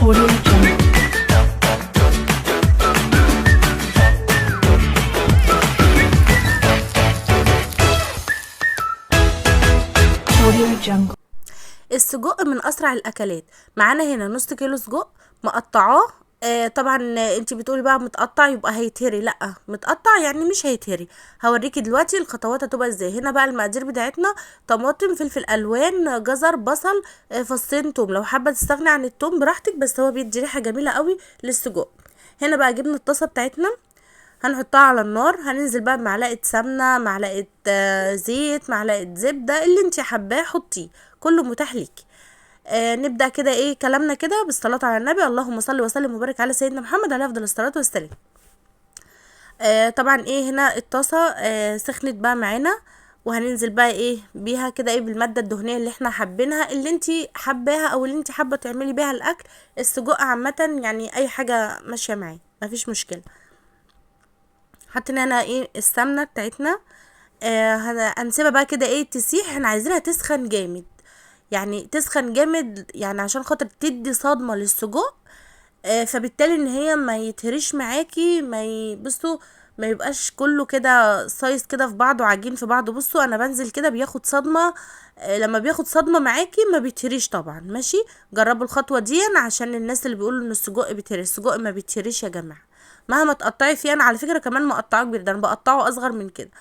Audio Jungle. Audio Jungle. السجق من اسرع الاكلات. معانا هنا نص كيلو سجق مقطعاه. طبعا انتي بتقولي بقى متقطع يبقى هيتهري، لا متقطع يعني مش هيتهري. هوريكي دلوقتي الخطوات هتبقى ازاي. هنا بقى المقادير بتاعتنا: طماطم، فلفل الوان، جزر، بصل، فصين توم. لو حابه تستغني عن التوم براحتك، بس هو بيدي ريحه جميله قوي للسجق. هنا بقى جبنا الطاسه بتاعتنا، هنحطها على النار. هننزل بقى بمعلقه سمنه، معلقه زيت، معلقه زبده، اللي انتي حباه حطيه، كله متاح ليكي. نبدأ كده كلامنا كده بالصلاة على النبي. اللهم صل وسلم وبارك على سيدنا محمد عليه افضل الصلاة والسلام. طبعا هنا الطاسة سخنت بقى معانا، وهننزل بقى بيها كده بالمادة الدهنية اللي احنا حابينها، اللي انتي حباها او اللي انتي حابة تعملي بيها الاكل. السجق عامة يعني اي حاجة ماشية معاه، مفيش مشكلة. حطينا هنا السمنة بتاعتنا. هنسيبها بقى كده تسيح. احنا عايزينها تسخن جامد، يعني تسخن جامد، يعني عشان خاطر تدي صدمة للسجق. فبالتالي ان هي ما يتهريش معاكي، بصوا ما يبقاش كله كده سايز كده في بعضه، عجين في بعضه. بصوا انا بنزل كده بياخد صدمة. لما بياخد صدمة معاكي ما بيتهريش طبعا. ماشي، جربوا الخطوة دي عشان الناس اللي بيقولوا ان السجق بيتهري. السجق ما بيتهريش يا جماعة، مهما تقطعي فيه. انا على فكرة كمان مقطعه كبير، ده انا بقطعه اصغر من كده.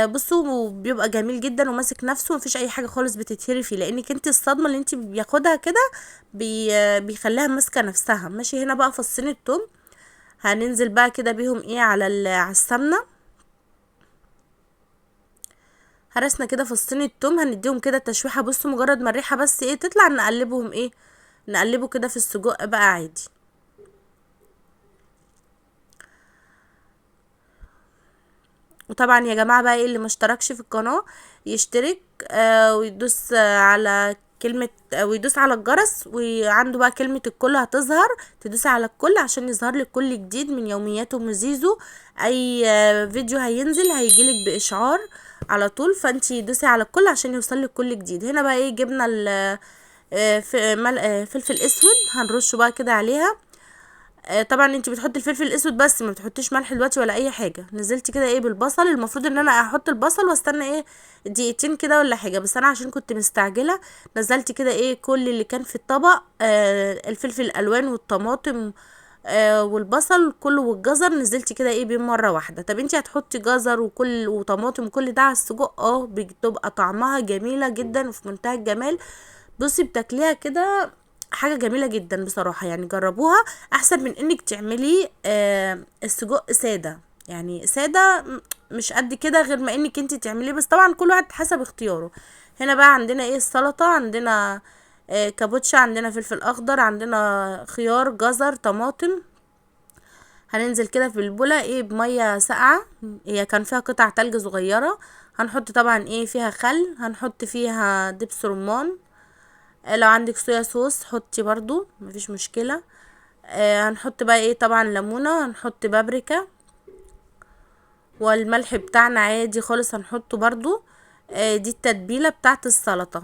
بصوا بيبقى جميل جدا وماسك نفسه، مفيش اي حاجه خالص بتتهري فيه، لانك انت الصدمه اللي انت بياخدها كده بيخليها ماسكه نفسها. ماشي، هنا بقى فصين التوم هننزل بقى كده بيهم على السمنه. هرسنا كده فصين التوم، هنديهم كده تشويحه. بصوا مجرد ما الريحه بس تطلع، نقلبهم نقلبه كده في السجق بقى عادي. وطبعا يا جماعه بقى اللي ما اشتركش في القناه يشترك، ويدوس على كلمة، ويدوس على الجرس، وعنده بقى كلمة الكل هتظهر، تدوسي على الكل عشان يظهر لك كل جديد من يوميات ام زيزو. اي فيديو هينزل هيجيلك باشعار على طول، فانتي دوسي على الكل عشان يوصلك كل جديد. هنا بقى جبنا فلفل اسود، هنرشه بقى كده عليها. طبعا انت بتحطي الفلفل الاسود بس، ما بتحطيش ملح دلوقتي ولا اي حاجه. نزلت كده بالبصل. المفروض ان انا احط البصل واستنى دقيقتين كده ولا حاجه، بس انا عشان كنت مستعجله نزلت كده كل اللي كان في الطبق. الفلفل الالوان والطماطم والبصل كله والجزر، نزلت كده بيه مره واحده. طب انت هتحطي جزر وطماطم وكل ده على السجق، بتبقى طعمها جميله جدا وفي منتهى الجمال. بصي بتاكليها كده حاجة جميلة جدا بصراحة، يعني جربوها احسن من انك تعملي السجق سادة. يعني سادة مش قد كده، غير ما انك انت تعمليه، بس طبعا كل واحد حسب اختياره. هنا بقى عندنا السلطة، عندنا كابوتشا، عندنا فلفل اخضر، عندنا خيار، جزر، طماطم. هننزل كده في البولة بمية ساقعة، هي كان فيها قطع تلج صغيرة. هنحط طبعا فيها خل، هنحط فيها دبس رمان. لو عندك صويا صوص حطي برضو، مفيش مشكلة. هنحط بقى طبعا ليمونة، هنحط بابريكا، والملح بتاعنا عادي خالص هنحطه برضو. دي التتبيلة بتاعت السلطة.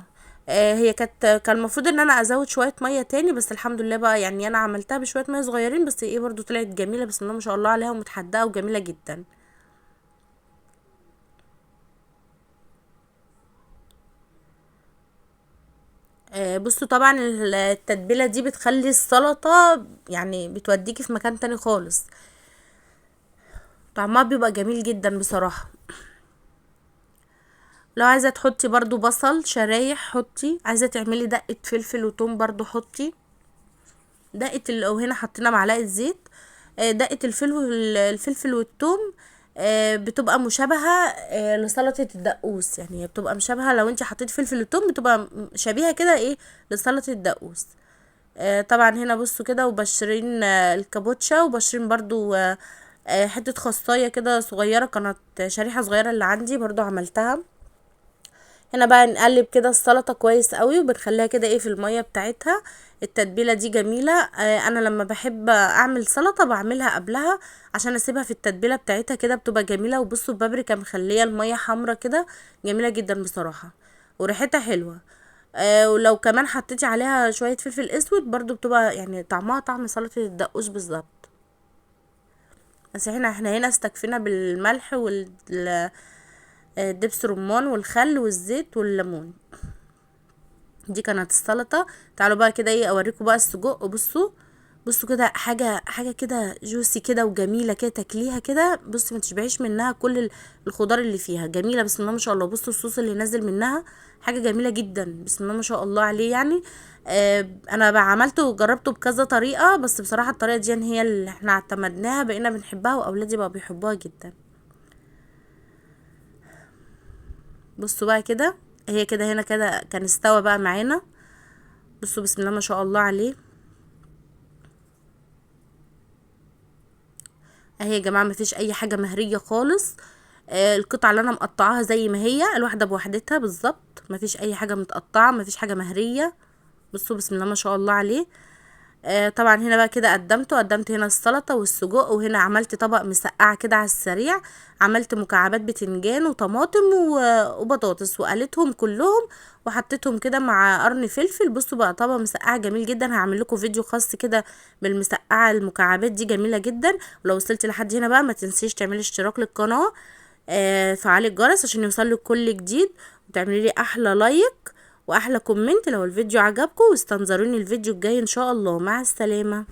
هي كان المفروض ان انا ازود شوية مية تاني، بس الحمد لله بقى يعني انا عملتها بشوية مية صغيرين بس. برضو طلعت جميلة، بسم الله ما شاء الله عليها، ومتحدقة وجميلة جدا. بصوا طبعا التتبيلة دي بتخلي السلطة يعني بتوديكي في مكان تاني خالص، طعمها بيبقى جميل جدا بصراحة. لو عايزة تحطي برضو بصل شرايح حطي، عايزة تعملي دقة فلفل وتوم برضو حطي دقة وهنا حطينا معلقة زيت. دقة الفلفل والثوم بتبقى مشابهة لسلطة الدقوس، يعني هي بتبقى مشابهة. لو انت حطيتي فلفل وثوم بتبقى شبيهة كده لسلطة الدقوس. طبعا هنا بصوا كده، وبشرين الكابوتشا، وبشرين برضو حتة خصاية كده صغيرة، كانت شريحة صغيرة اللي عندي برضو عملتها. هنا بقى نقلب كده السلطة كويس قوي، وبنخليها كده في المية بتاعتها. التتبيلة دي جميلة. انا لما بحب اعمل سلطة بعملها قبلها عشان اسيبها في التتبيلة بتاعتها كده، بتبقى جميلة. وبصوا البابريكا مخلية المية حمرة كده، جميلة جدا بصراحة وريحتها حلوة. ولو كمان حطيتي عليها شويه فلفل اسود برضو بتبقى يعني طعمها طعم سلطه الدقوس بالظبط. بس احنا هنا استكفينا بالملح دبس رمان والخل والزيت والليمون. دي كانت السلطه. تعالوا بقى كده ايه اوريكم بقى السجق. وبصوا بصوا كده حاجه كده جوسي كده وجميله كده، تاكليها كده بصي ما تشبعيش منها. كل الخضار اللي فيها جميله بسم الله ما شاء الله. بصوا الصوص اللي نازل منها حاجه جميله جدا بسم الله ما شاء الله عليه يعني. انا بقى عملته وجربته بكذا طريقه، بس بصراحه الطريقه دي يعني هي اللي احنا اعتمدناها بقينا بنحبها واولادي بقى بيحبوها جدا. بصوا بقى كده هي كده هنا كده كان استوى بقى معانا. بصوا بسم الله ما شاء الله عليه اهي يا جماعه مفيش اي حاجه مهريه خالص. القطعه اللي انا مقطعاها زي ما هي الواحده بوحدتها بالظبط، مفيش اي حاجه متقطعه مفيش حاجه مهريه. بصوا بسم الله ما شاء الله عليه. طبعا هنا بقى كده قدمت هنا السلطه والسجق، وهنا عملت طبق مسقعه كده على السريع. عملت مكعبات بتنجان وطماطم وبطاطس وقليتهم كلهم وحطيتهم كده مع قرن فلفل. بصوا بقى طبق مسقعه جميل جدا. هعمل لكم فيديو خاص كده بالمسقعه المكعبات دي جميله جدا. ولو وصلت لحد هنا بقى ما تنسيش تعملي اشتراك للقناه، فعلي الجرس عشان يوصلك كل جديد، وتعملي لي احلى لايك واحلى كومنت لو الفيديو عجبكم. واستنظروني الفيديو الجاي ان شاء الله. مع السلامة.